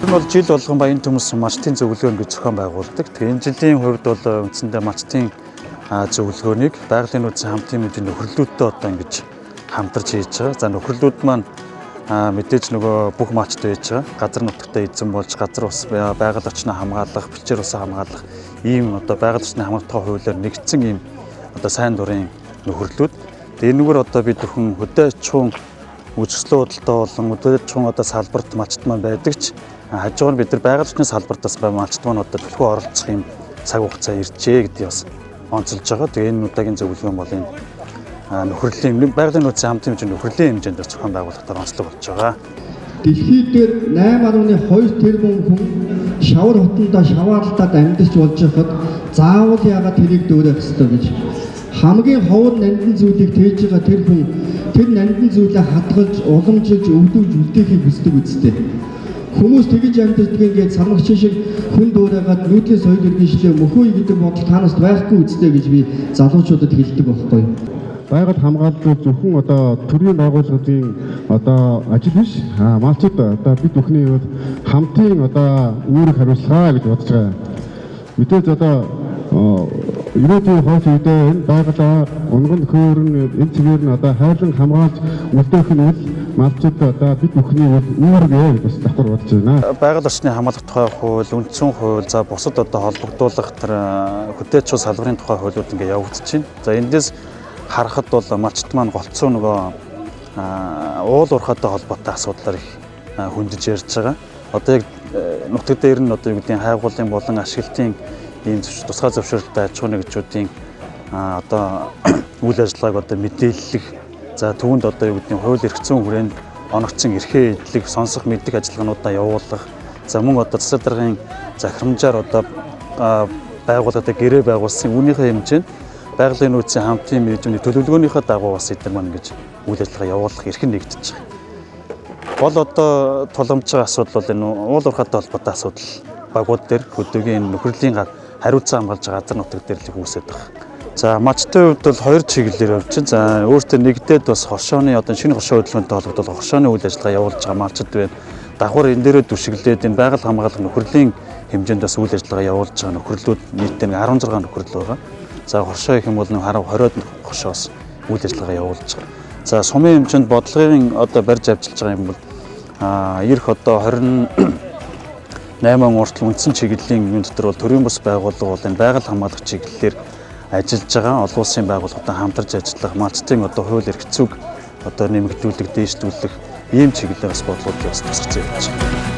Энэ бол жил болгон баян төмс мачтын зөвлөгөө гэж зохион байгуулдаг. Тэгээ энэ жилийн хувьд бол үндсэндээ мачтын зөвлөгөөнийг байгалийн нөөцийн хамтын мэдээ нөхөрлөлтөд одоо ингэж хамтарч хийж байгаа. За нөхөрлөлүүд маань мэдээж нөгөө бүх мачт байж байгаа. Газар нутагтаа эзэн болж газар ус байгаль орчноо хамгаалах, бичээр усаа хамгаалах ийм одоо байгаль орчны хамгаалтын хуулиар нэгдсэн ийм одоо сайн дурын нөхөрлөлүүд. Тэгээ энэгээр одоо бид бүхэн хөдөөчхөн үжигслэн худалдаа болон хөдөөчхөн одоо салбарт мачт маань байдаг ч хажуугаар бид нар байгаль орчны салбартаас мачт маань одоо төлхөө оролцох юм цаг хугацаа иржээ гэдгийг бас онцолж байгаа. Тэгээ энэ удаагийн зөвлөгөө бол энэ нөхрөлийн байгалийн нөөцийн хамтын хэмжээнд нөхрөлийн хэмжээнд зохион байгуулалтаар онцлог болж байгаа. Дэлхийд дээр 8.2 тэрбум хүн шавар хотондоо шаваарлаад амьдарч болж байхад заавал яагаад тэрийг дөөрөх ёстой гэж хамгийн ховор нандин зүйлийг тээж байгаа тэр хүн тэр нандин зүйлээ хадгалж уламжилж өвдөвж үлдээхийг хүсдэг үстэй. Хүмүүс тэгж амьддаг ингээд сармагч шиг хүн дуурайгаад нүүдлийн соёл иргэншлээ мөхөө гэдэг бодол танаас байхгүй үстэй гэж би залуучуудад хэлдэг байхгүй. Байгаль хамгаалалт зөвхөн одоо төрийн байгууллагын одоо ажил биш. Малчид одоо бид бүхний хувьд хамтын одоо үүрэг хариуцлага гэж бодож байгаа. Мэдээж одоо ерөөдөө хойш үедээ энэ байгалаа унган хөөрн энэ чигээр нь одоо хайрлан хамгаалж үлдээх нь үл малчид одоо бид бүхний үүрэг гэж бас давхар бодож байна. Байгаль орчны хамгаалах тухай хууль, үндсэн хууль, за бусад одоо холбогдуулах тэр хөдөөчхөн салбарын тухай хуулиуд ингээд явагдаж байна. За эндээс харахад бол мачт маань голцоо нөгөө уул уурхайтай холбоотой асуудлаар их хөндөж ярьж байгаа. Одоо яг нутаг дээр нь одоо юу гэдэг хайгуулын болон ашиглалтын ийм тусгай зөвшөөрлөлтөй аж ахуй нэгжүүдийн одоо үйл ажиллагааг одоо мэдээлэх, за түүнд одоо юу гэдэг хууль эрх зүйн хүрээнд оногдсон эрхээ эдлэг, сонсох мэддэг ажиллагаануудаа явуулах, за мөн одоо засаг даргын захирамжаар одоо байгууллагатай гэрээ байгуулсан үүнийхээ хэмжээнд байгалийн нөөцийн хамтын мэдээллийн төлөвлөгөөнийхөө дагуу бас эдгээр маань ингэж үйл ажиллагаа явуулах эрх нь нэгдэж байгаа. Бол одоо тулгамж байгаа асуудал бол энэ уул уурхайтай холбоотой асуудал багууд дээр хөдөөгийн нөхрөлийн хариуцлага хамгаалж байгаа газар нутаг дээр л үүсэж байгаа. За мачтын хувьд бол хоёр чиглэлээр явж байна. За өөртөө нэгдээд бас хоршооны одоо шинэ хоршоо хөдөлгөөнтэй холбогдол хоршооны үйл ажиллагаа явуулж байгаа малчид байна. Давхар энэ дээрээ дүшиглээд энэ байгаль хамгаалах нөхрөлийн хэмжээнд бас үйл ажиллагаа явуулж байгаа нөхрөлүүд нийтдээ 16 нөхрөл байгаа. За хоршоо гэх юм бол 20-д хоршоос үйл ажиллагаа явуулж байгаа. За сумын хэмжээнд бодлогын одоо барьж авчилж байгаа юм бол ирэх одоо 28 уртл үндсэн чиглэлийн юм дотор бол төрийн бус байгууллага бол энэ байгаль хамгаалах чиглэлээр ажиллаж байгаа олон улсын байгууллагатай хамтарч ажиллах, малчтын одоо хууль эрх зүйг одоо нэмэгдүүлэх, дээшлүүлэх ийм чиглэлээр бас бодлогыг бас тусгаж явж байгаа.